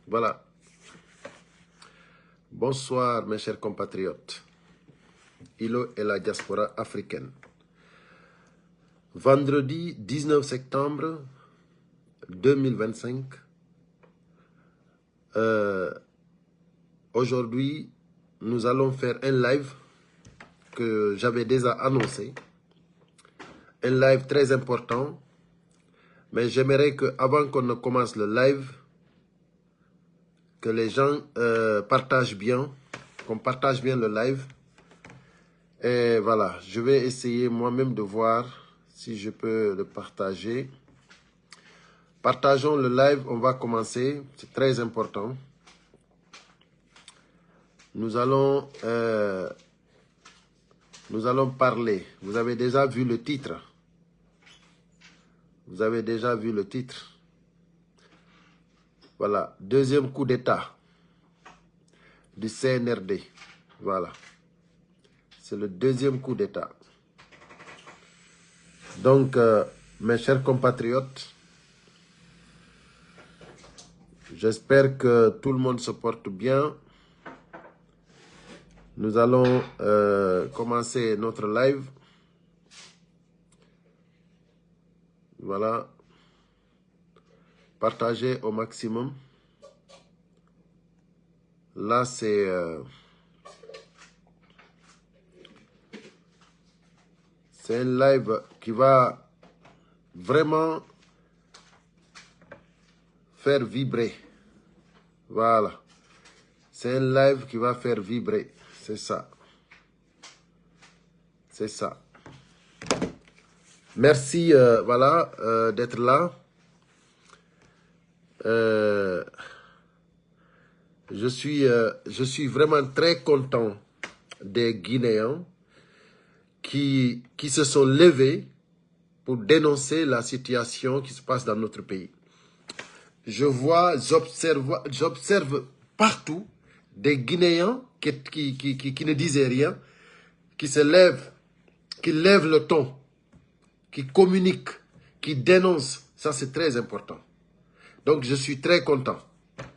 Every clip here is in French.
Voilà. Bonsoir mes chers compatriotes. Ilo et la diaspora africaine. Vendredi 19 septembre 2025. Aujourd'hui, nous allons faire un live que j'avais déjà annoncé. Un live très important. Mais j'aimerais qu'avant qu'on ne commence le live, que les gens partagent bien, qu'on partage bien le live. Et voilà, je vais essayer moi-même de voir si je peux le partager. Partageons le live, on va commencer, c'est très important. Nous allons parler. Vous avez déjà vu le titre. Vous avez déjà vu le titre. Voilà, deuxième coup d'État du CNRD. Voilà. C'est le deuxième coup d'État. Donc, mes chers compatriotes, j'espère que tout le monde se porte bien. Nous allons commencer notre live. Voilà. Partagez au maximum. Là, c'est un live qui va vraiment faire vibrer. Voilà. C'est un live qui va faire vibrer. C'est ça. C'est ça. Merci voilà, d'être là. Je suis vraiment très content des Guinéens qui se sont levés pour dénoncer la situation qui se passe dans notre pays. J'observe partout des Guinéens qui ne disaient rien, qui se lèvent, qui lèvent le ton, qui communiquent, qui dénoncent. Ça, c'est très important. Donc, je suis très content.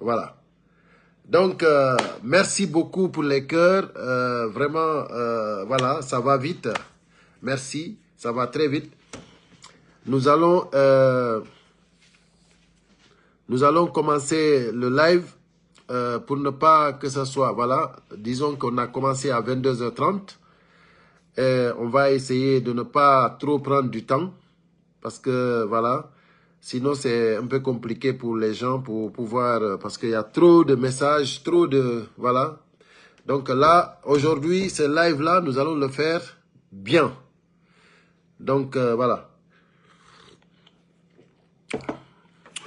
Voilà. Donc, merci beaucoup pour les cœurs. Vraiment, voilà, ça va vite. Merci, ça va très vite. Nous allons commencer le live pour ne pas que ce soit, voilà, disons qu'on a commencé à 22h30. On va essayer de ne pas trop prendre du temps parce que, voilà, sinon c'est un peu compliqué pour les gens pour pouvoir, parce qu'il y a trop de messages, trop de, voilà. Donc là, aujourd'hui, ce live-là, nous allons le faire bien. Donc, voilà.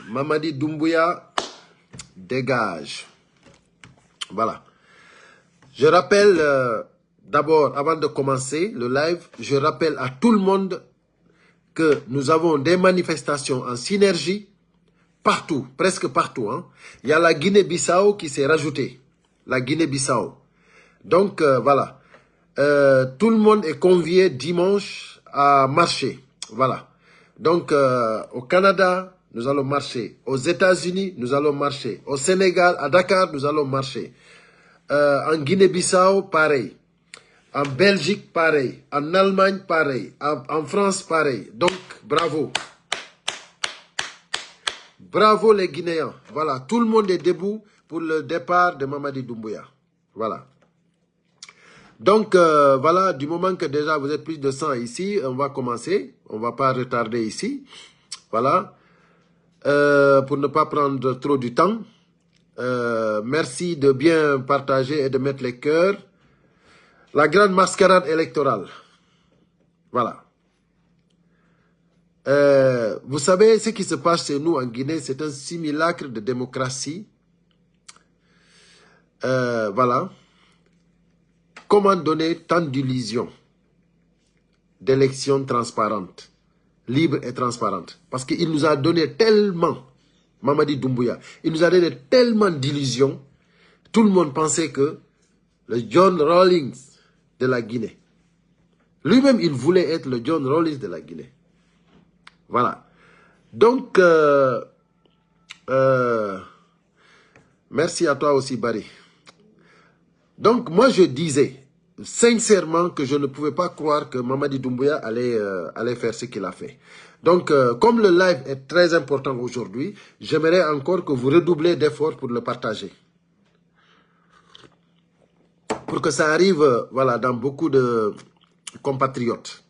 Mamadi Doumbouya, dégage. Voilà. Je rappelle, d'abord, avant de commencer le live, je rappelle à tout le monde que nous avons des manifestations en synergie partout, presque partout. Hein. Il y a la Guinée-Bissau qui s'est rajoutée. La Guinée-Bissau. Donc, voilà. Tout le monde est convié dimanche à marcher. Voilà. Donc, au Canada, nous allons marcher. Aux États-Unis, nous allons marcher. Au Sénégal, à Dakar, nous allons marcher. En Guinée-Bissau, pareil. En Belgique, pareil. En Allemagne, pareil. En France, pareil. Donc, bravo. Bravo les Guinéens. Voilà, tout le monde est debout pour le départ de Mamadi Doumbouya. Voilà. Donc, voilà, du moment que déjà vous êtes plus de 100 ici, on va commencer. On ne va pas retarder ici. Voilà. Pour ne pas prendre trop du temps. Merci de bien partager et de mettre les cœurs. La grande mascarade électorale. Voilà. Vous savez, ce qui se passe chez nous en Guinée, c'est un simulacre de démocratie. Voilà. Comment donner tant d'illusions d'élections transparentes, libres et transparentes? Parce qu'il nous a donné tellement, Mamadi Doumbouya, il nous a donné tellement d'illusions. Tout le monde pensait que le John Rawlings de la Guinée, lui-même, il voulait être le John Rawlings de la Guinée. Voilà. Donc, Merci à toi aussi, Barry. Donc, moi, je disais sincèrement que je ne pouvais pas croire que Mamadi Doumbouya allait faire ce qu'il a fait. Donc, comme le live est très important aujourd'hui, j'aimerais encore que vous redoublez d'efforts pour le partager. Pour que ça arrive voilà, dans beaucoup de compatriotes.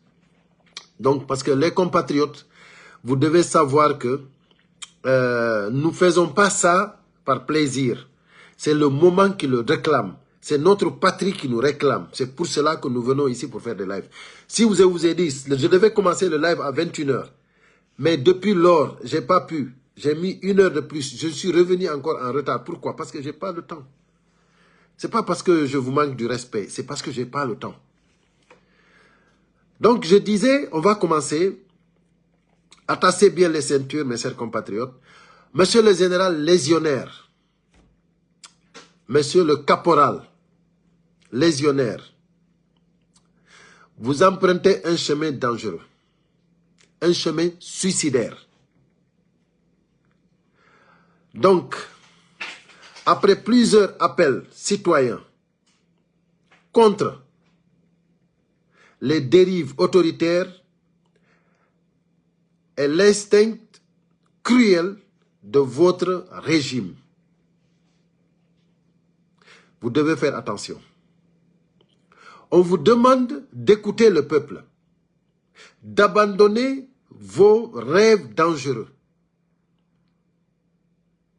Donc, parce que les compatriotes, vous devez savoir que nous ne faisons pas ça par plaisir. C'est le moment qui le réclame. C'est notre patrie qui nous réclame. C'est pour cela que nous venons ici pour faire des lives. Si je vous ai dit, je devais commencer le live à 21h. Mais depuis lors, je n'ai pas pu. J'ai mis 1 heure de plus. Je suis revenu encore en retard. Pourquoi? Parce que je n'ai pas le temps. Ce n'est pas parce que je vous manque du respect. C'est parce que je n'ai pas le temps. Donc, je disais, on va commencer. Attachez bien les ceintures, mes chers compatriotes. Monsieur le général légionnaire, monsieur le caporal légionnaire, vous empruntez un chemin dangereux, un chemin suicidaire. Donc, après plusieurs appels citoyens contre les dérives autoritaires et l'instinct cruel de votre régime, vous devez faire attention. On vous demande d'écouter le peuple, d'abandonner vos rêves dangereux.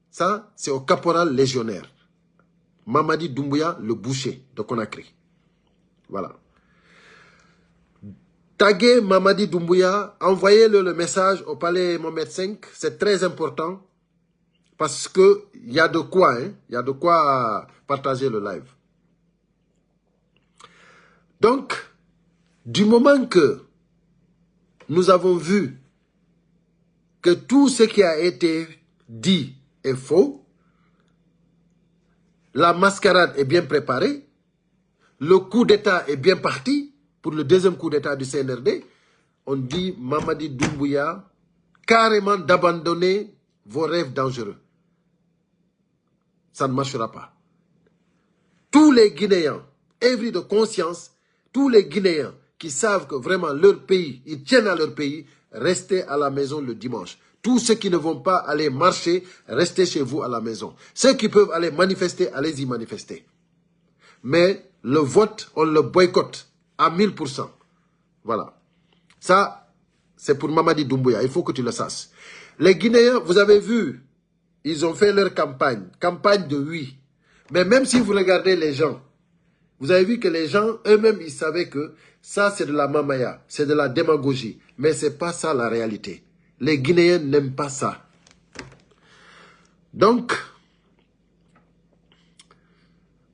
Ça, c'est au caporal légionnaire. Mamadi Doumbouya, le boucher de Conakry. Voilà. Taguez Mamadi Doumbouya, envoyez-le le message au palais Mohamed V. C'est très important parce qu'il y a de quoi, hein? Il y a de quoi partager le live. Donc, du moment que nous avons vu que tout ce qui a été dit est faux, la mascarade est bien préparée, le coup d'État est bien parti pour le deuxième coup d'État du CNRD, on dit Mamadi Doumbouya carrément d'abandonner vos rêves dangereux. Ça ne marchera pas. Tous les Guinéens, ivres de conscience, tous les Guinéens qui savent que vraiment leur pays, ils tiennent à leur pays, restez à la maison le dimanche. Tous ceux qui ne vont pas aller marcher, restez chez vous à la maison. Ceux qui peuvent aller manifester, allez-y manifester. Mais le vote, on le boycotte à 1000%. Voilà. Ça, c'est pour Mamadi Doumbouya. Il faut que tu le saches. Les Guinéens, vous avez vu, ils ont fait leur campagne. Campagne de oui. Mais même si vous regardez les gens, vous avez vu que les gens, eux-mêmes, ils savaient que ça, c'est de la mamaya, c'est de la démagogie. Mais ce n'est pas ça la réalité. Les Guinéens n'aiment pas ça. Donc,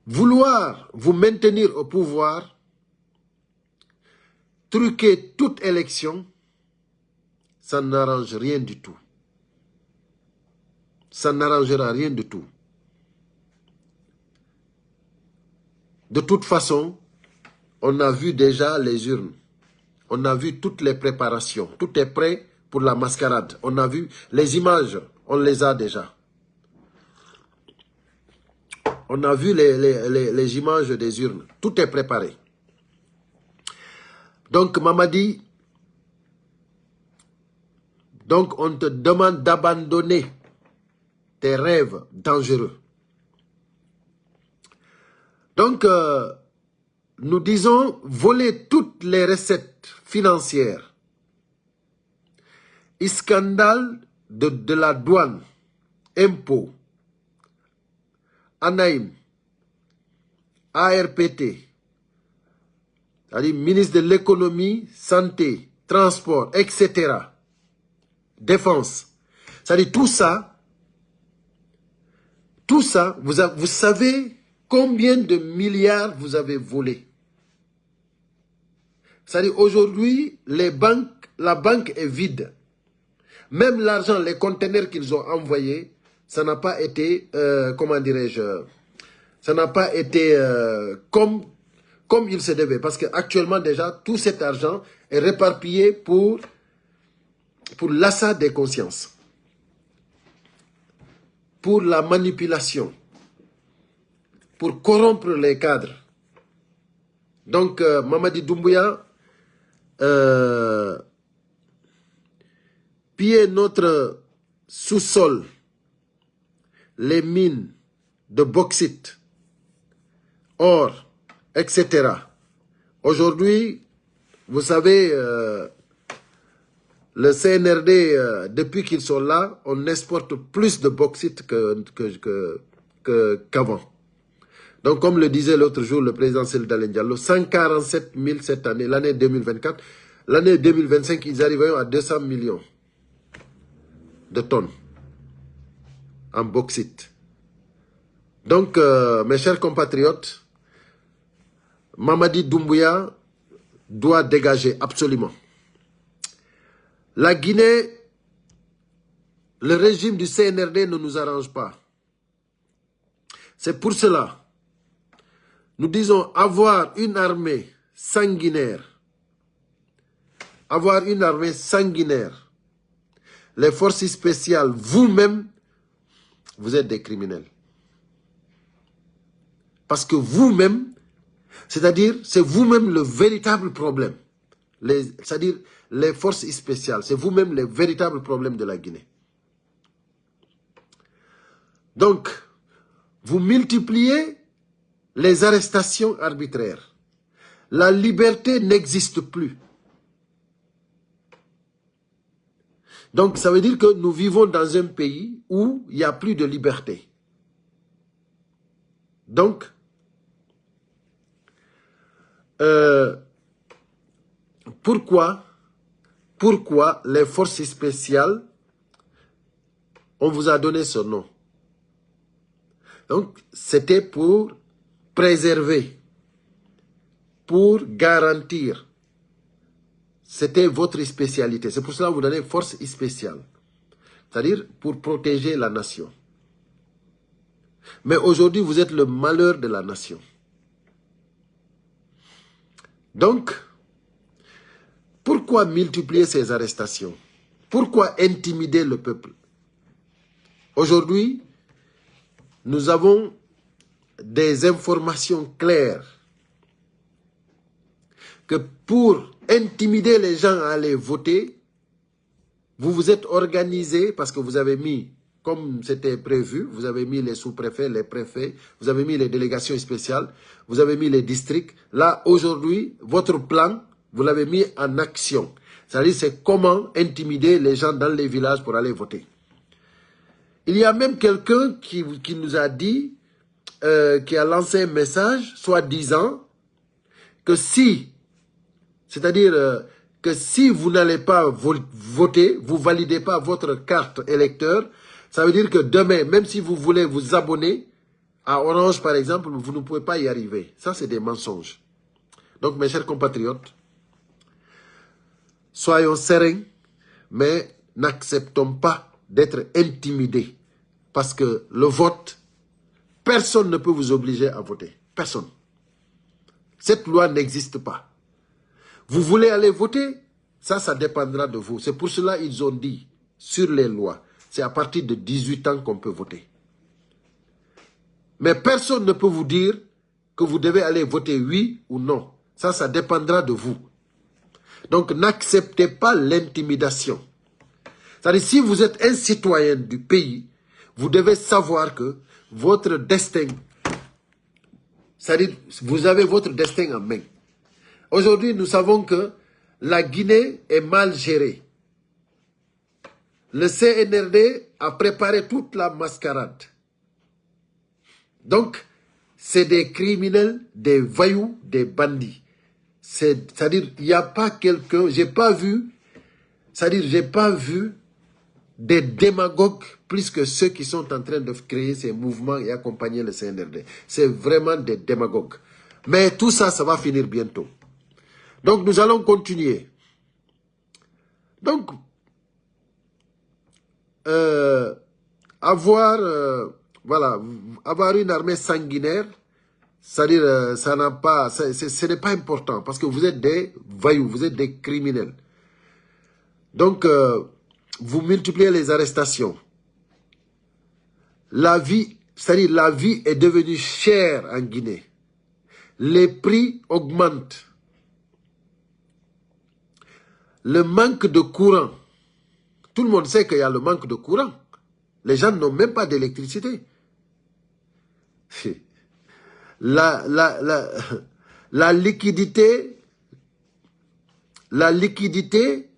vouloir vous maintenir au pouvoir, truquer toute élection, ça n'arrange rien du tout. Ça n'arrangera rien du tout. De toute façon, on a vu déjà les urnes. On a vu toutes les préparations. Tout est prêt pour la mascarade. On a vu les images. On les a déjà. On a vu les images des urnes. Tout est préparé. Donc, Mamadi, donc on te demande d'abandonner tes rêves dangereux. Donc, nous disons voler toutes les recettes financières. Scandale de la douane, impôts, ANAIM, ARPT, c'est-à-dire ministre de l'économie, santé, transport, etc. Défense. C'est-à-dire tout ça, vous savez combien de milliards vous avez volé. C'est-à-dire aujourd'hui, la banque est vide. Même l'argent, les conteneurs qu'ils ont envoyés, ça n'a pas été, comment dirais-je, ça n'a pas été comme il se devait. Parce qu'actuellement déjà, tout cet argent est réparpillé pour l'achat des consciences. Pour la manipulation. pour corrompre les cadres. Donc, Mamadi Doumbouya, piller notre sous-sol, les mines de bauxite, or, etc. Aujourd'hui, vous savez, le CNRD, depuis qu'ils sont là, on exporte plus de bauxite qu'avant. Donc, comme le disait l'autre jour le président Seldalen Diallo, 147 000 cette année, l'année 2024. L'année 2025, ils arriveront à 200 millions de tonnes en bauxite. Donc, mes chers compatriotes, Mamadi Doumbouya doit dégager absolument. La Guinée, le régime du CNRD ne nous arrange pas. C'est pour cela, nous disons avoir une armée sanguinaire. Avoir une armée sanguinaire. Les forces spéciales, vous-même, vous êtes des criminels. Parce que vous-même, c'est-à-dire, c'est vous-même le véritable problème. C'est-à-dire, les forces spéciales, c'est vous-même le véritable problème de la Guinée. Donc, vous multipliez les arrestations arbitraires. La liberté n'existe plus. Donc, ça veut dire que nous vivons dans un pays où il n'y a plus de liberté. Donc, pourquoi les forces spéciales, on vous a donné ce nom? Donc, c'était pour préserver, pour garantir. C'était votre spécialité. C'est pour cela que vous donnez force spéciale. C'est-à-dire pour protéger la nation. Mais aujourd'hui, vous êtes le malheur de la nation. Donc, pourquoi multiplier ces arrestations? Pourquoi intimider le peuple? Aujourd'hui, nous avons des informations claires que pour intimider les gens à aller voter, vous vous êtes organisé parce que vous avez mis, comme c'était prévu, vous avez mis les sous-préfets, les préfets, vous avez mis les délégations spéciales, vous avez mis les districts. Là, aujourd'hui, votre plan, vous l'avez mis en action. C'est-à-dire, c'est comment intimider les gens dans les villages pour aller voter. Il y a même quelqu'un qui nous a dit, qui a lancé un message, soi-disant, que si, c'est-à-dire que si vous n'allez pas voter, vous ne validez pas votre carte électeur, ça veut dire que demain, même si vous voulez vous abonner à Orange, par exemple, vous ne pouvez pas y arriver. Ça, c'est des mensonges. Donc, mes chers compatriotes, soyons sereins, mais n'acceptons pas d'être intimidés. Parce que le vote, personne ne peut vous obliger à voter. Personne. Cette loi n'existe pas. Vous voulez aller voter? Ça dépendra de vous. C'est pour cela qu'ils ont dit sur les lois, c'est à partir de 18 ans qu'on peut voter. Mais personne ne peut vous dire que vous devez aller voter oui ou non. Ça dépendra de vous. Donc, n'acceptez pas l'intimidation. C'est-à-dire, si vous êtes un citoyen du pays, vous devez savoir que votre destin, c'est-à-dire, vous avez votre destin en main. Aujourd'hui, nous savons que la Guinée est mal gérée. Le CNRD a préparé toute la mascarade. Donc, c'est des criminels, des voyous, des bandits. C'est-à-dire, il n'y a pas quelqu'un, j'ai pas vu des démagogues plus que ceux qui sont en train de créer ces mouvements et accompagner le CNRD. C'est vraiment des démagogues. Mais tout ça, ça va finir bientôt. Donc, nous allons continuer. Donc, avoir une armée sanguinaire, c'est-à-dire, ce n'est pas important parce que vous êtes des voyous, vous êtes des criminels. Donc, vous multipliez les arrestations. La vie C'est-à-dire la vie est devenue chère en Guinée. Les prix augmentent. Le manque de courant. Tout le monde sait qu'il y a le manque de courant. Les gens n'ont même pas d'électricité. La, la, la, la liquidité,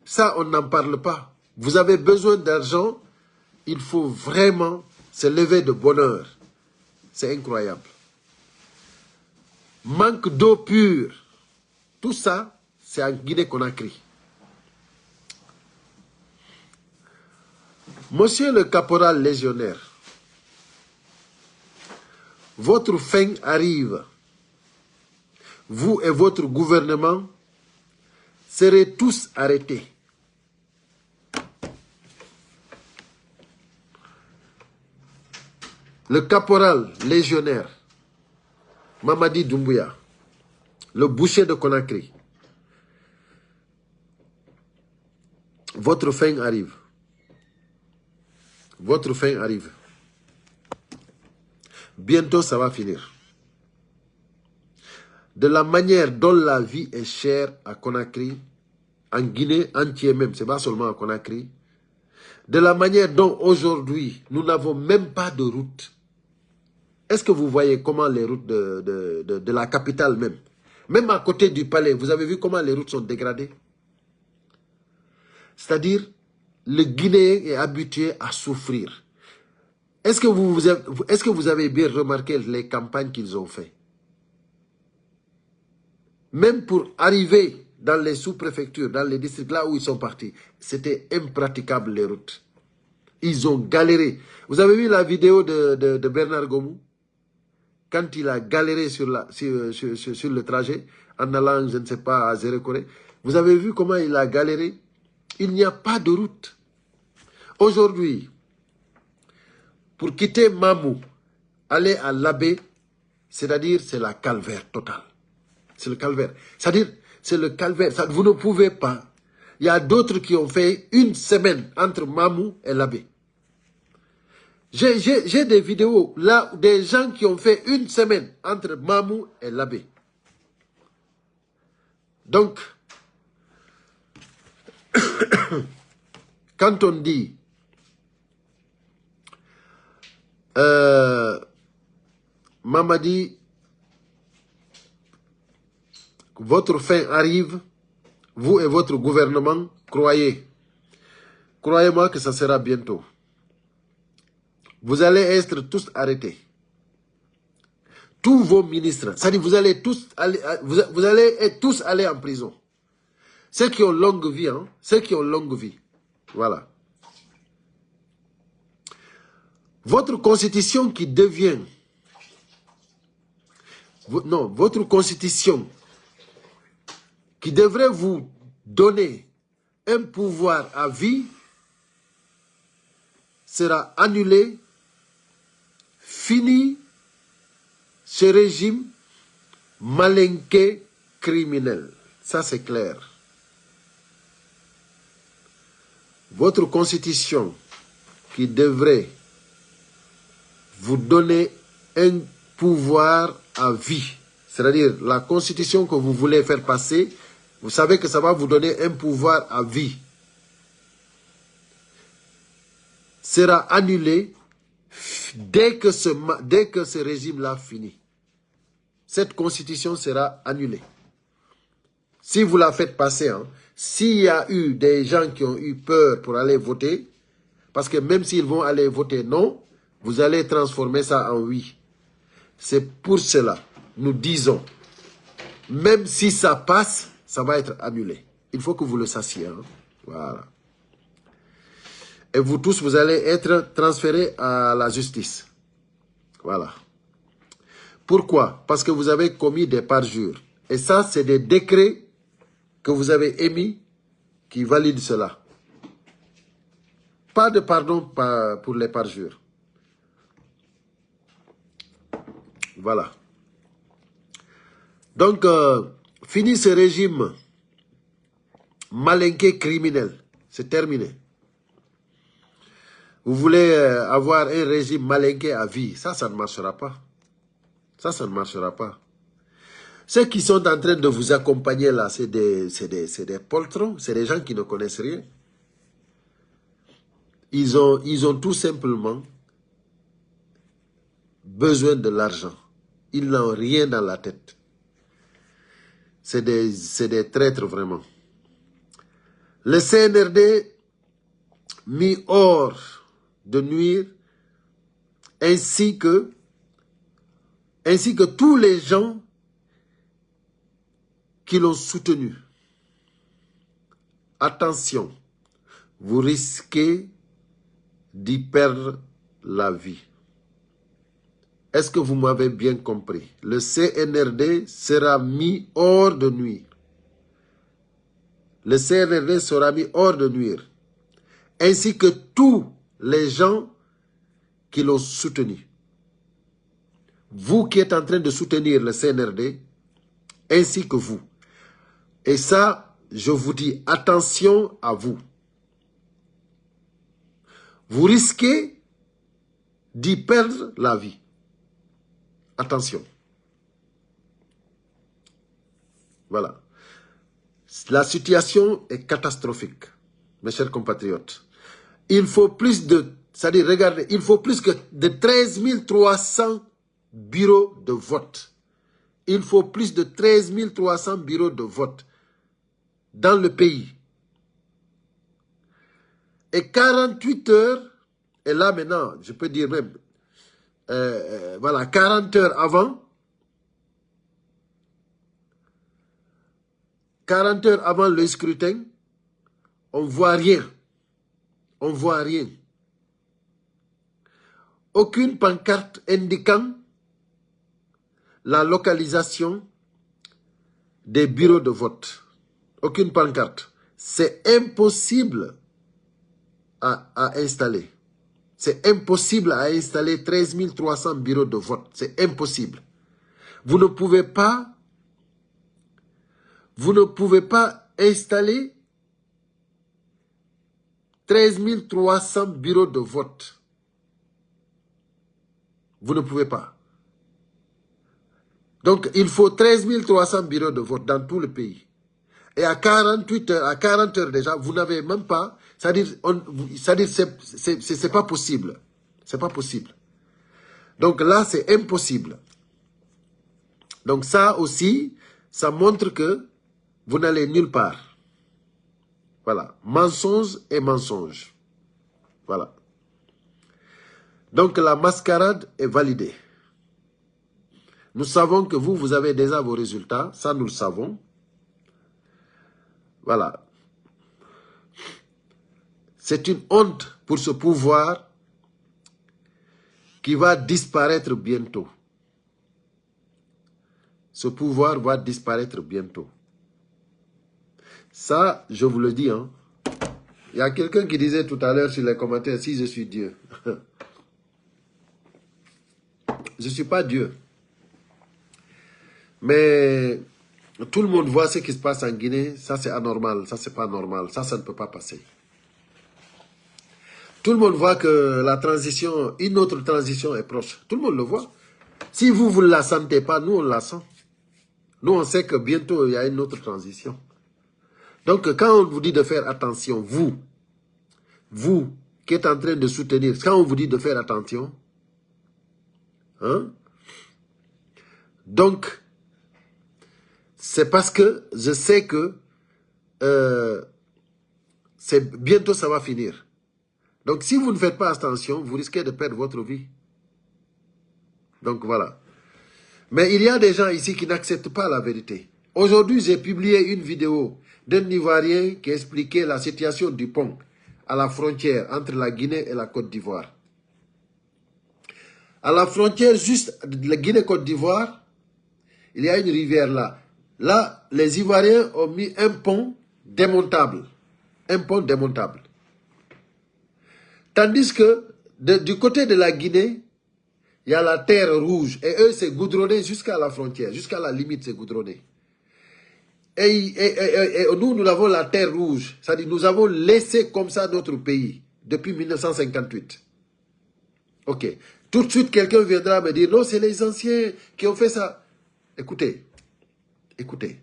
ça on n'en parle pas. Vous avez besoin d'argent, il faut vraiment se lever de bonne heure. C'est incroyable. Manque d'eau pure. Tout ça, c'est en Guinée-Conakry. Monsieur le caporal légionnaire, votre fin arrive. Vous et votre gouvernement serez tous arrêtés. Le caporal légionnaire, Mamadi Doumbouya, le boucher de Conakry, votre fin arrive. Votre fin arrive. Bientôt, ça va finir. De la manière dont la vie est chère à Conakry, en Guinée entière même, c'est pas seulement à Conakry, de la manière dont aujourd'hui, nous n'avons même pas de route. Est-ce que vous voyez comment les routes de la capitale même à côté du palais, vous avez vu comment les routes sont dégradées? C'est-à-dire, le Guinéen est habitué à souffrir. Est-ce que vous avez bien remarqué les campagnes qu'ils ont fait? Même pour arriver dans les sous-préfectures, dans les districts là où ils sont partis, c'était impraticable les routes. Ils ont galéré. Vous avez vu la vidéo de Bernard Gomou? Quand il a galéré sur le trajet, en allant, je ne sais pas, à Zérekoré. Vous avez vu comment il a galéré? Il n'y a pas de route. Aujourd'hui, pour quitter Mamou, aller à Labé, c'est-à-dire c'est la calvaire totale. C'est le calvaire. C'est-à-dire, c'est le calvaire. Vous ne pouvez pas. Il y a d'autres qui ont fait une semaine entre Mamou et Labé. J'ai des vidéos là, des gens qui ont fait une semaine entre Mamou et Labé. Donc, quand on dit Mamadi, votre fin arrive, vous et votre gouvernement, croyez-moi que ça sera bientôt. Vous allez être tous arrêtés. Tous vos ministres, c'est-à-dire vous allez tous aller en prison. Ceux qui ont longue vie, hein, ceux qui ont longue vie. Voilà. Votre constitution qui devient... votre constitution qui devrait vous donner un pouvoir à vie sera annulée. Fini ce régime malinqué criminel. Ça, c'est clair. Votre constitution qui devrait vous donner un pouvoir à vie, c'est-à-dire la constitution que vous voulez faire passer, vous savez que ça va vous donner un pouvoir à vie, sera annulée dès que ce régime-là finit. Cette constitution sera annulée. Si vous la faites passer, hein, s'il y a eu des gens qui ont eu peur pour aller voter, parce que même s'ils vont aller voter non, vous allez transformer ça en oui. C'est pour cela, nous disons, même si ça passe, ça va être annulé. Il faut que vous le sachiez. Hein. Voilà. Et vous tous, vous allez être transférés à la justice. Voilà. Pourquoi? Parce que vous avez commis des parjures. Et ça, c'est des décrets que vous avez émis qui valident cela. Pas de pardon pour les parjures. Voilà. Donc, fini ce régime malinqué criminel. C'est terminé. Vous voulez avoir un régime malinqué à vie. Ça ne marchera pas. Ça ne marchera pas. Ceux qui sont en train de vous accompagner là, c'est des poltrons, c'est des gens qui ne connaissent rien. Ils ont tout simplement besoin de l'argent. Ils n'ont rien dans la tête. C'est des traîtres vraiment. Le CNRD mis hors de nuire, ainsi que tous les gens qui l'ont soutenu. Attention, vous risquez d'y perdre la vie. Est-ce que vous m'avez bien compris? Le CNRD sera mis hors de nuire. Le CNRD sera mis hors de nuire, ainsi que tous les gens qui l'ont soutenu. Vous qui êtes en train de soutenir le CNRD, ainsi que vous. Et ça, je vous dis, attention à vous. Vous risquez d'y perdre la vie. Attention. Voilà. La situation est catastrophique, mes chers compatriotes. Il faut plus de, c'est-à-dire, regardez, il faut plus que de 13 300 bureaux de vote. Il faut plus de 13 300 bureaux de vote dans le pays. Et 48 heures, et là maintenant, je peux dire même, voilà, 40 heures avant, 40 heures avant le scrutin, on ne voit rien. On ne voit rien. Aucune pancarte indiquant la localisation des bureaux de vote. Aucune pancarte. C'est impossible à installer. C'est impossible à installer 13 300 bureaux de vote. C'est impossible. Vous ne pouvez pas installer 13 300 bureaux de vote. Vous ne pouvez pas. Donc, il faut 13 300 bureaux de vote dans tout le pays. Et à 48 heures, à 40 heures déjà, vous n'avez même pas... C'est-à-dire, c'est pas possible. C'est pas possible. Donc là, c'est impossible. Donc ça aussi, ça montre que vous n'allez nulle part. Voilà. Mensonge et mensonge. Voilà. Donc la mascarade est validée. Nous savons que vous avez déjà vos résultats. Ça, nous le savons. Voilà. C'est une honte pour ce pouvoir qui va disparaître bientôt. Ce pouvoir va disparaître bientôt. Ça, je vous le dis. Hein. Il y a quelqu'un qui disait tout à l'heure sur les commentaires, si je suis Dieu. Je ne suis pas Dieu. Mais tout le monde voit ce qui se passe en Guinée. Ça, c'est anormal. Ça, c'est pas normal. Ça ne peut pas passer. Tout le monde voit que la transition, une autre transition est proche. Tout le monde le voit. Si vous ne la sentez pas, nous, on la sent. Nous, on sait que bientôt, il y a une autre transition. Donc, quand on vous dit de faire attention, vous qui êtes en train de soutenir, quand on vous dit de faire attention, hein, donc, c'est parce que je sais que bientôt ça va finir. Donc, si vous ne faites pas attention, vous risquez de perdre votre vie. Donc, voilà. Mais il y a des gens ici qui n'acceptent pas la vérité. Aujourd'hui, j'ai publié une vidéo d'un Ivoirien qui expliquait la situation du pont à la frontière entre la Guinée et la Côte d'Ivoire. À la frontière juste de la Guinée-Côte d'Ivoire, il y a une rivière là. Là, les Ivoiriens ont mis un pont démontable. Un pont démontable. Tandis que du côté de la Guinée, il y a la terre rouge. Et eux, c'est goudronné jusqu'à la frontière. Jusqu'à la limite, c'est goudronné. Et nous avons la terre rouge. C'est-à-dire nous avons laissé comme ça notre pays. depuis 1958. Ok. Tout de suite, quelqu'un viendra me dire, non, c'est les anciens qui ont fait ça. Écoutez, écoutez.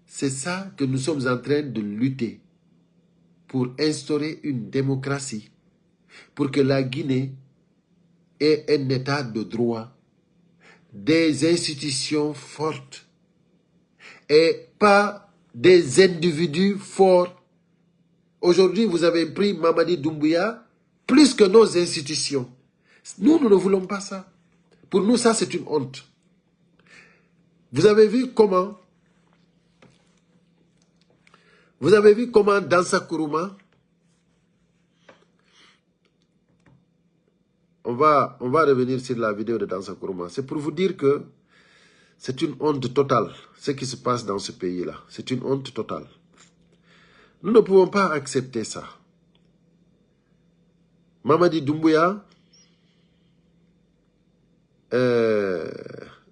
C'est ça que nous sommes en train de lutter pour instaurer une démocratie, pour que la Guinée ait un état de droit, des institutions fortes et pas des individus forts. Aujourd'hui, vous avez pris Mamadi Doumbouya plus que nos institutions. Nous, nous ne voulons pas ça. Pour nous, ça, c'est une honte. Vous avez vu comment Dansa Kourouma, on va revenir sur la vidéo de Dansa Kourouma. C'est pour vous dire que c'est une honte totale, ce qui se passe dans ce pays-là. C'est une honte totale. Nous ne pouvons pas accepter ça. Mamadi Doumbouya,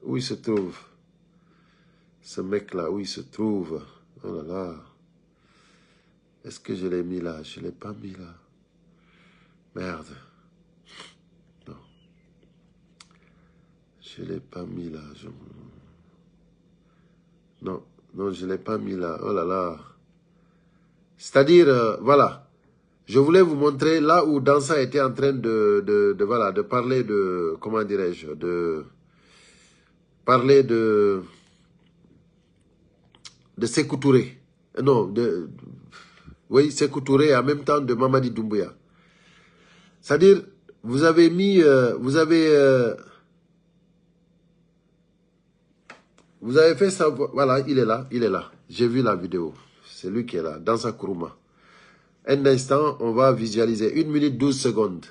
où il se trouve? Ce mec-là, où il se trouve? Oh là là. Est-ce que je l'ai mis là? Je ne l'ai pas mis là. Merde. Non. Je ne l'ai pas mis là. Non, non, je ne l'ai pas mis là. Oh là là. C'est-à-dire, voilà. Je voulais vous montrer là où Dansa était en train de parler de, comment dirais-je, de parler de Sékou Touré. Non, oui, Sékou Touré en même temps de Mamadi Doumbouya. C'est-à-dire, vous avez mis, vous avez fait ça, voilà, il est là. J'ai vu la vidéo. C'est lui qui est là, Dansa Kourouma. Un instant, on va visualiser. 1 minute 12 secondes.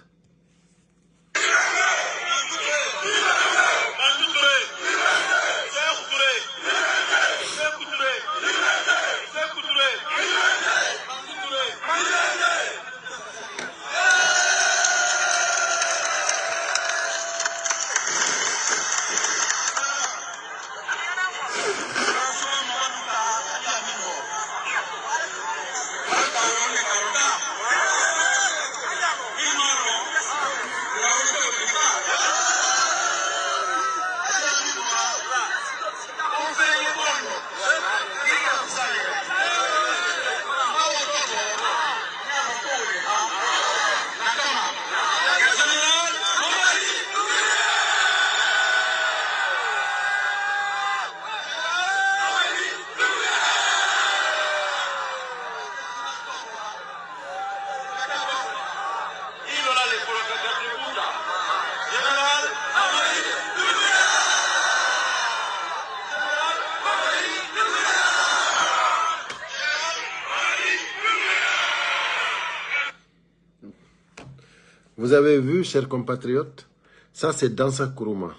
Vous avez vu, chers compatriotes, ça c'est Dansa Kourouma.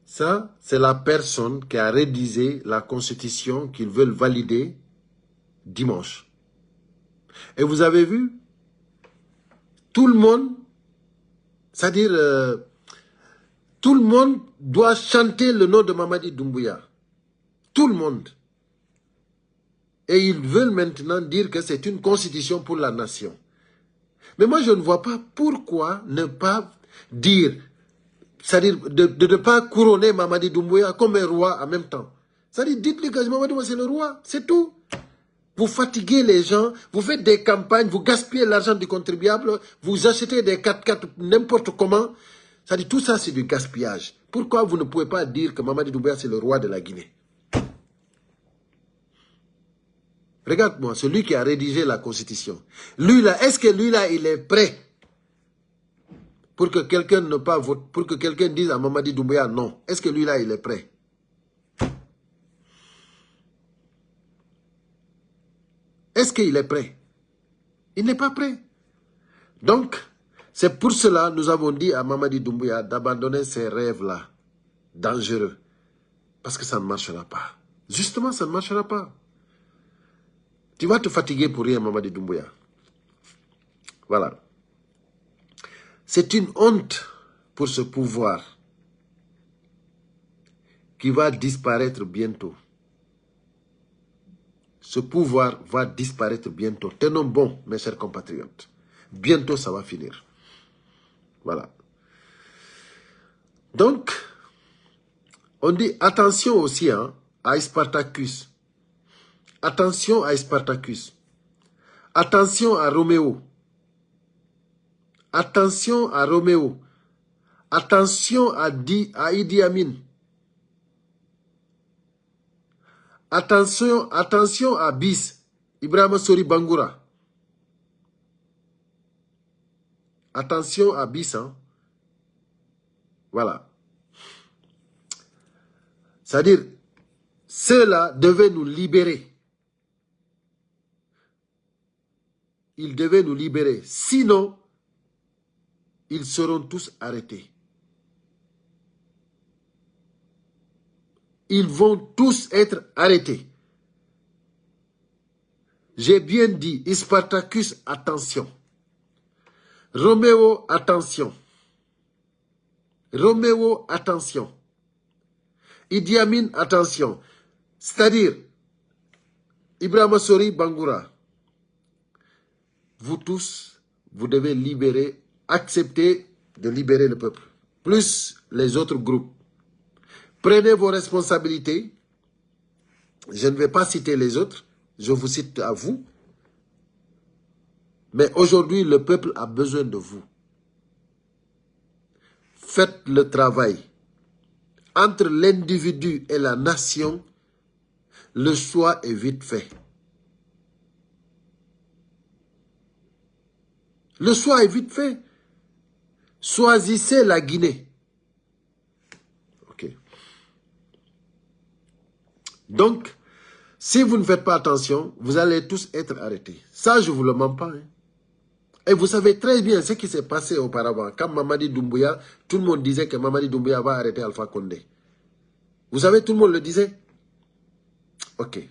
Ça, c'est la personne qui a rédigé la constitution qu'ils veulent valider dimanche. Et vous avez vu, tout le monde, c'est-à-dire, tout le monde doit chanter le nom de Mamadi Doumbouya. Tout le monde. Et ils veulent maintenant dire que c'est une constitution pour la nation. Mais moi, je ne vois pas pourquoi ne pas dire, c'est-à-dire de ne pas couronner Mamadi Doumbouya comme un roi en même temps. C'est-à-dire, dites-lui que Mamadi Doumbouya, c'est le roi, c'est tout. Vous fatiguez les gens, vous faites des campagnes, vous gaspillez l'argent du contribuable, vous achetez des 4x4 n'importe comment. C'est-à-dire, tout ça, c'est du gaspillage. Pourquoi vous ne pouvez pas dire que Mamadi Doumbouya, c'est le roi de la Guinée? Regarde-moi, celui qui a rédigé la constitution. Lui là, est-ce que lui là, il est prêt pour que quelqu'un ne pas vote, pour que quelqu'un dise à Mamadi Doumbouya non? Est-ce que lui là, il est prêt? Est-ce qu'il est prêt? Il n'est pas prêt. Donc, c'est pour cela que nous avons dit à Mamadi Doumbouya d'abandonner ces rêves-là, dangereux. Parce que ça ne marchera pas. Justement, ça ne marchera pas. Tu vas te fatiguer pour rien, Mamadi Doumbouya. Voilà. C'est une honte pour ce pouvoir qui va disparaître bientôt. ce pouvoir va disparaître bientôt. Tenons bon, mes chers compatriotes. Bientôt, ça va finir. Voilà. Donc, on dit attention aussi hein, à Spartacus. Attention à Spartacus. Attention à Roméo. Attention à Roméo. Attention à Idi Amin. Attention à Bis, Ibrahima Sori Bangoura. Attention à Bis, hein. Voilà. C'est-à-dire, ceux-là devaient nous libérer. Ils devaient nous libérer. Sinon, ils seront tous arrêtés. Ils vont tous être arrêtés. J'ai bien dit, Spartacus, attention. Roméo, attention. Roméo, attention. Idi Amin, attention. C'est-à-dire, Ibrahima Sori Bangoura, vous tous, vous devez libérer, accepter de libérer le peuple. Plus les autres groupes. Prenez vos responsabilités. Je ne vais pas citer les autres. Je vous cite à vous. Mais aujourd'hui, le peuple a besoin de vous. Faites le travail. Entre l'individu et la nation, le choix est vite fait. Le choix est vite fait. Choisissez la Guinée. Ok. Donc, si vous ne faites pas attention, vous allez tous être arrêtés. Ça, je ne vous le mens pas. Hein. Et vous savez très bien ce qui s'est passé auparavant. Quand Mamadi Doumbouya, tout le monde disait que Mamadi Doumbouya va arrêter Alpha Condé. Vous savez, tout le monde le disait. Ok.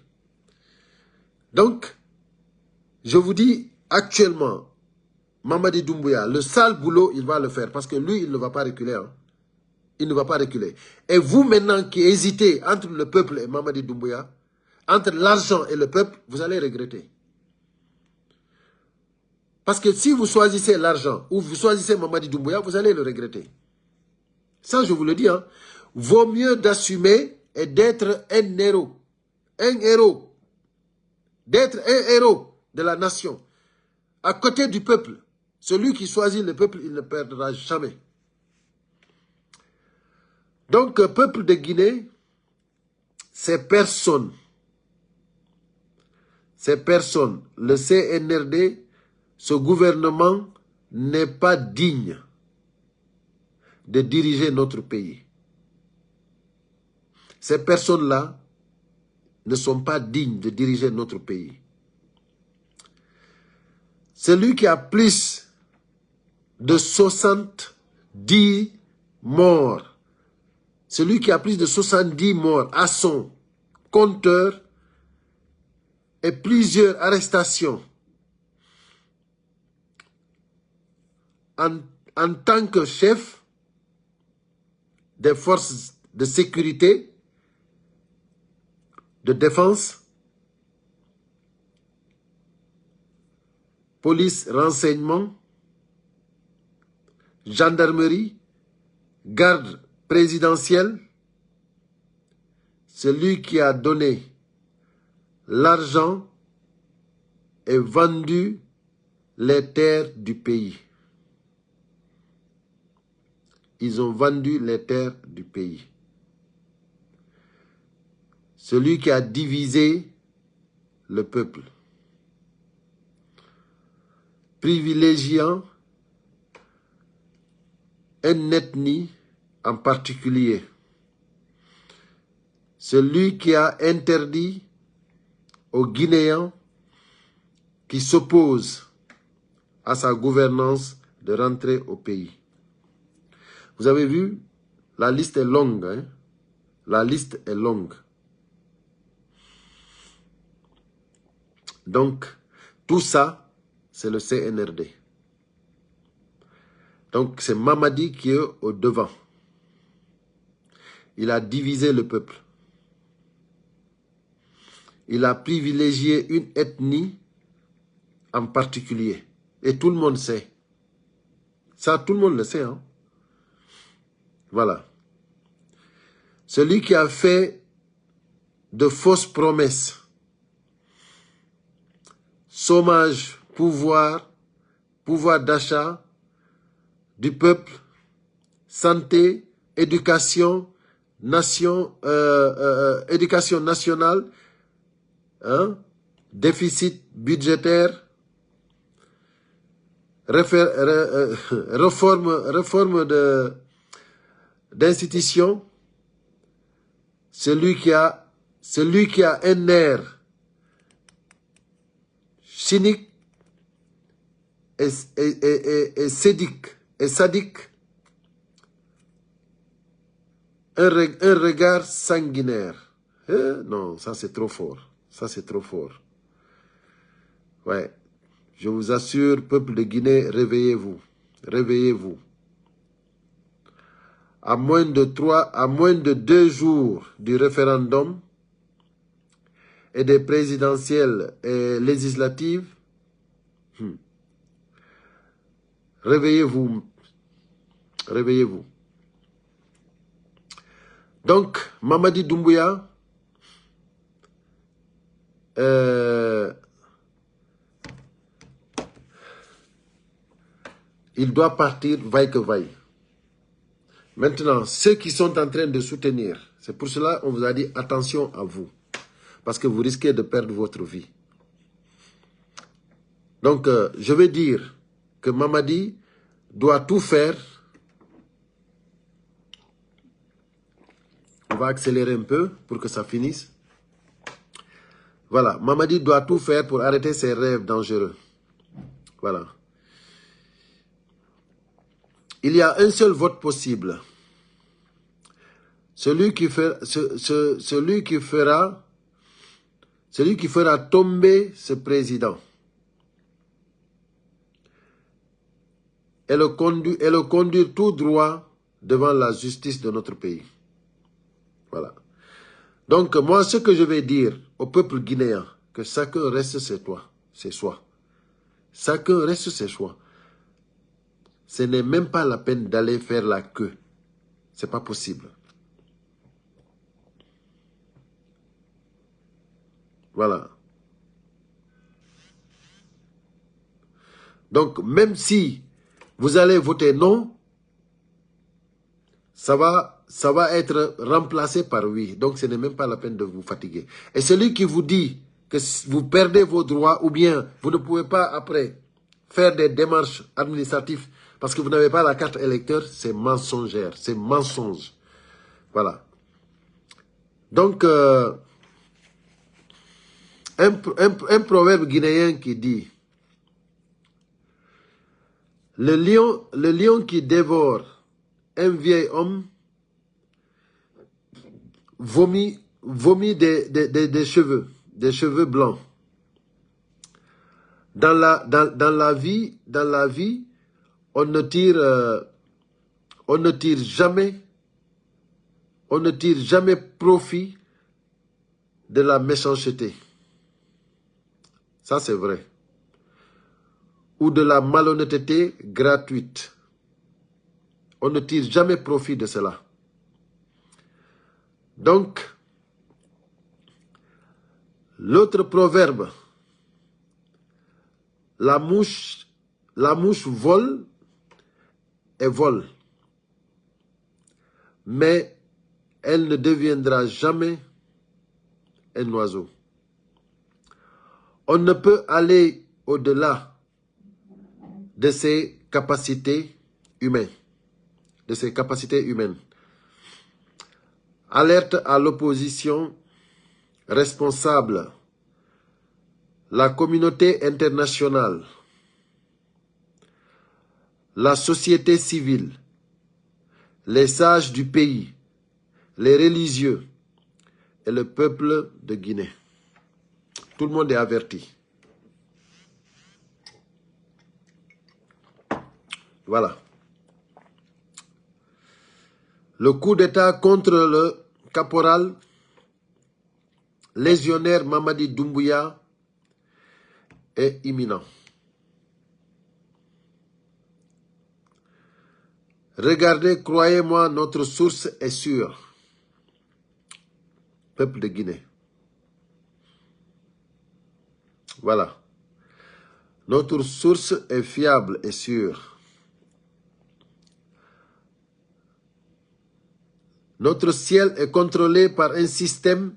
Donc, je vous dis actuellement, Mamadi Doumbouya, le sale boulot, il va le faire. Parce que lui, il ne va pas reculer. Hein. Il ne va pas reculer. Et vous maintenant qui hésitez entre le peuple et Mamadi Doumbouya, entre l'argent et le peuple, vous allez regretter. Parce que si vous choisissez l'argent ou vous choisissez Mamadi Doumbouya, vous allez le regretter. Ça, je vous le dis. Hein. Vaut mieux d'assumer et d'être un héros. Un héros. D'être un héros de la nation. À côté du peuple. Celui qui choisit le peuple, il ne perdra jamais. Donc, le peuple de Guinée, c'est personne. C'est personne. Le CNRD, ce gouvernement n'est pas digne de diriger notre pays. Ces personnes-là ne sont pas dignes de diriger notre pays. Celui qui a plus de 70 morts, celui qui a plus de 70 morts à son compteur et plusieurs arrestations en tant que chef des forces de sécurité, de défense, police, renseignement, gendarmerie, garde présidentielle, celui qui a donné l'argent et vendu les terres du pays. Ils ont vendu les terres du pays. Celui qui a divisé le peuple, privilégiant une ethnie en particulier. Celui qui a interdit aux Guinéens qui s'opposent à sa gouvernance de rentrer au pays. Vous avez vu, la liste est longue. Hein? La liste est longue. Donc, tout ça, c'est le CNRD. Donc, c'est Mamadi qui est au devant. Il a divisé le peuple. il a privilégié une ethnie en particulier. Et tout le monde sait. Ça, tout le monde le sait. Hein? Voilà. Celui qui a fait de fausses promesses, chômage, pouvoir d'achat du peuple, santé, éducation, éducation nationale, hein, déficit budgétaire, réforme d'institutions. Celui qui a un air cynique et sadique, un regard sanguinaire. Non, ça c'est trop fort. Ça c'est trop fort. Ouais. Je vous assure, peuple de Guinée, réveillez-vous. Réveillez-vous. À moins de 2 jours du référendum et des présidentielles et législatives, réveillez-vous. Réveillez-vous. Donc, Mamadi Doumbouya, il doit partir vaille que vaille. Maintenant, ceux qui sont en train de soutenir, c'est pour cela qu'on vous a dit attention à vous. Parce que vous risquez de perdre votre vie. Donc, je vais dire que Mamadi doit tout faire. On va accélérer un peu pour que ça finisse. Voilà, Mamadi doit tout faire pour arrêter ses rêves dangereux. Voilà. Il y a un seul vote possible. Celui qui fera tomber ce président et le conduire tout droit devant la justice de notre pays. Voilà. Donc, moi, ce que je vais dire au peuple guinéen, que chacun reste chez soi. Chacun reste chez soi. Ce n'est même pas la peine d'aller faire la queue. Ce n'est pas possible. Voilà. Donc, même si vous allez voter non, ça va être remplacé par oui. Donc, ce n'est même pas la peine de vous fatiguer. Et celui qui vous dit que vous perdez vos droits ou bien vous ne pouvez pas après faire des démarches administratives parce que vous n'avez pas la carte électeur, c'est mensongère, c'est mensonge. Voilà. Donc, un proverbe guinéen qui dit le lion qui dévore un vieil homme vomit des cheveux blancs. Dans la vie, on ne tire jamais profit de la méchanceté. Ça, c'est vrai. Ou de la malhonnêteté gratuite. On ne tire jamais profit de cela. Donc, l'autre proverbe, la mouche vole et vole, mais elle ne deviendra jamais un oiseau. On ne peut aller au-delà de ses capacités humaines. Alerte à l'opposition responsable, la communauté internationale, la société civile, les sages du pays, les religieux et le peuple de Guinée. Tout le monde est averti. Voilà. Le coup d'État contre le caporal légionnaire Mamadi Doumbouya est imminent. Regardez, croyez-moi, notre source est sûre. Peuple de Guinée. Voilà. Notre source est fiable et sûre. Notre ciel est contrôlé par un système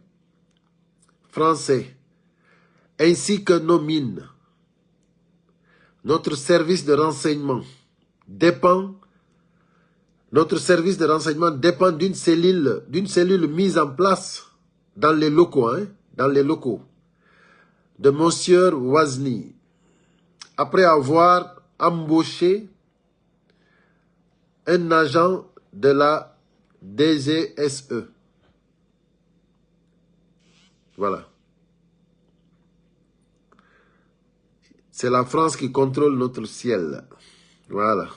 français, ainsi que nos mines. Notre service de renseignement dépend d'une cellule mise en place dans les locaux, de Monsieur Ouazni, après avoir embauché un agent de la DGSE. Voilà. C'est la France qui contrôle notre ciel. Voilà.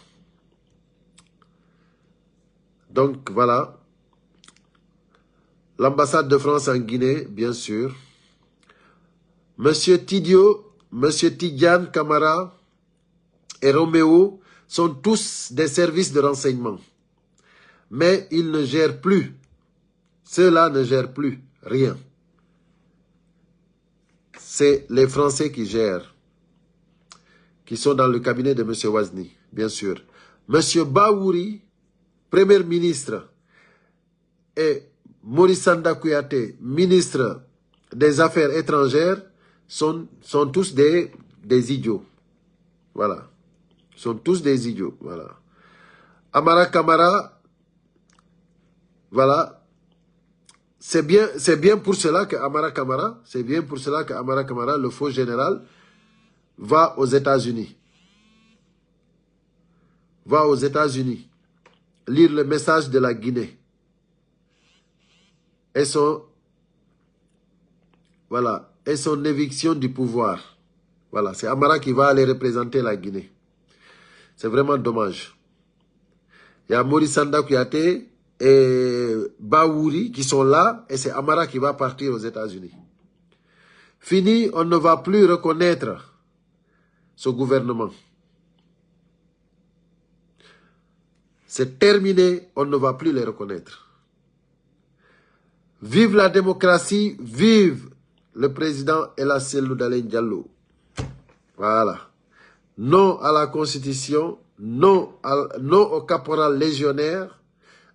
Donc, voilà. L'ambassade de France en Guinée, bien sûr. Monsieur Tidio, Monsieur Tidiane Camara et Roméo sont tous des services de renseignement. Mais ils ne gèrent plus. Ceux-là ne gèrent plus rien. C'est les Français qui gèrent, qui sont dans le cabinet de M. Ouazni, bien sûr. M. Baouri, Premier ministre, et Maurice Sanda Kouyaté, ministre des Affaires étrangères, sont tous des idiots. Voilà. Sont tous des idiots. Voilà. Amara Kamara, voilà. C'est bien pour cela que Amara Kamara, le faux général, va aux États-Unis. Va aux États-Unis lire le message de la Guinée. Et son éviction du pouvoir. Voilà, c'est Amara qui va aller représenter la Guinée. C'est vraiment dommage. Il y a Maurice Sanda Kouyaté et Baouri qui sont là, et c'est Amara qui va partir aux États-Unis. Fini, on ne va plus reconnaître ce gouvernement. C'est terminé, on ne va plus les reconnaître. Vive la démocratie, vive le président El Selou Dalein Diallo. Voilà. Non à la Constitution, non au caporal légionnaire,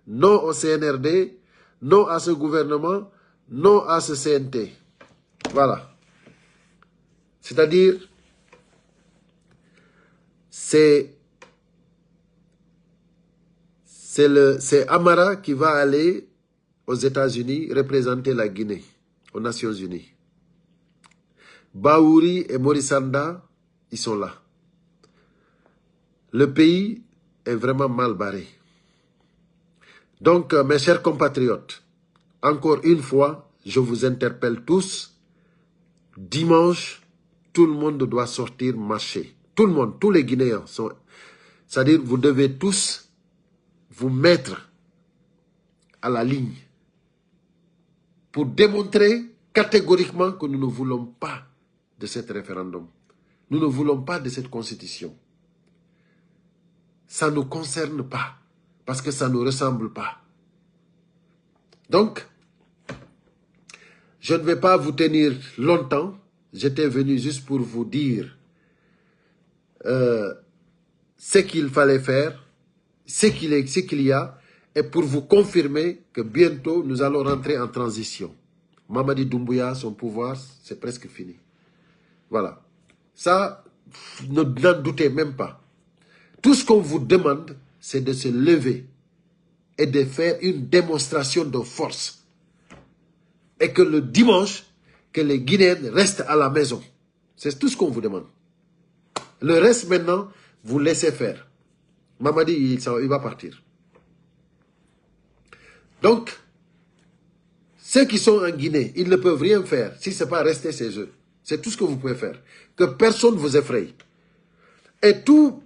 non au CNRD, non à ce gouvernement, non à ce CNT. Voilà. C'est-à-dire, c'est Amara qui va aller aux États-Unis représenter la Guinée aux Nations Unies. Baouri et Maurice Sanda, ils sont là. Le pays est vraiment mal barré. Donc, mes chers compatriotes, encore une fois, je vous interpelle tous. Dimanche, tout le monde doit sortir marcher. Tout le monde, tous les Guinéens sont... C'est-à-dire, vous devez tous vous mettre à la ligne pour démontrer catégoriquement que nous ne voulons pas de cet référendum. Nous ne voulons pas de cette constitution. Ça ne nous concerne pas, parce que ça ne nous ressemble pas. Donc, je ne vais pas vous tenir longtemps. J'étais venu juste pour vous dire ce qu'il fallait faire, ce qu'il y a, et pour vous confirmer que bientôt, nous allons rentrer en transition. Mamadi Doumbouya, son pouvoir, c'est presque fini. Voilà. Ça, n'en doutez même pas. Tout ce qu'on vous demande, c'est de se lever et de faire une démonstration de force. Et que le dimanche, que les Guinéens restent à la maison. C'est tout ce qu'on vous demande. Le reste maintenant, vous laissez faire. Mamadi, il va partir. Donc, ceux qui sont en Guinée, ils ne peuvent rien faire si ce n'est pas rester chez eux. C'est tout ce que vous pouvez faire. Que personne ne vous effraie. Et tous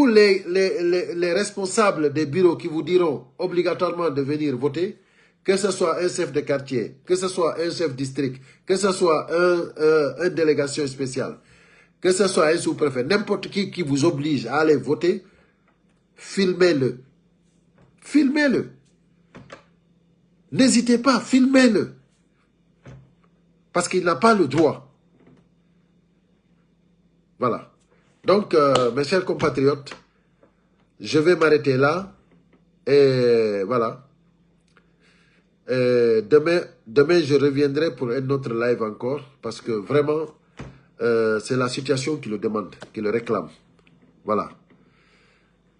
les responsables des bureaux qui vous diront obligatoirement de venir voter, que ce soit un chef de quartier, que ce soit un chef district, que ce soit une délégation spéciale, que ce soit un sous-préfet, n'importe qui vous oblige à aller voter, filmez-le. Filmez-le. N'hésitez pas, filmez-le. Parce qu'il n'a pas le droit. Voilà. Donc, mes chers compatriotes, je vais m'arrêter là. Et voilà. Demain, je reviendrai pour un autre live encore. Parce que vraiment, c'est la situation qui le demande, qui le réclame. Voilà.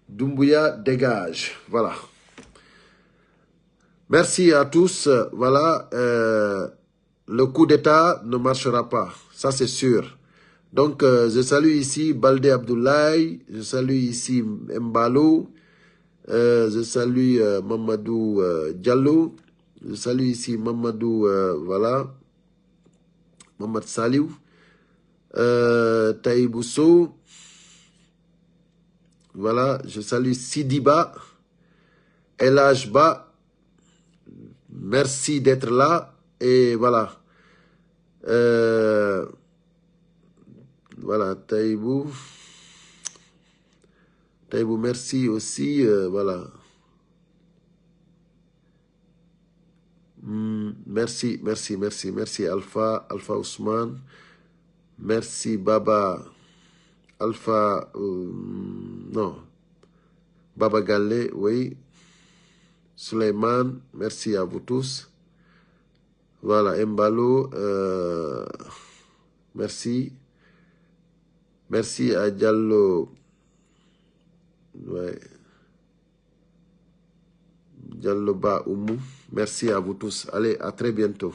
Doumbouya dégage. Voilà. Merci à tous. Voilà. Le coup d'État ne marchera pas. Ça, c'est sûr. Donc, je salue ici Baldé Abdoulaye. Je salue ici Mbalo. Je salue Mamadou Diallo. Je salue ici Mamadou, voilà. Mamad Saliou. Taïbousso. Voilà. Je salue Sidiba. Elajba. Merci d'être là. Et voilà. Voilà, Taïbou. Taïbou, merci aussi. Voilà. Merci, merci, merci. Merci, Alpha Ousmane. Merci, Baba. Alpha. Non. Baba Gallé, oui. Suleiman, merci à vous tous. Voilà, Mbalo. Merci. Merci à Diallo. Ouais. Diallo Ba Oumou. Merci à vous tous. Allez, à très bientôt.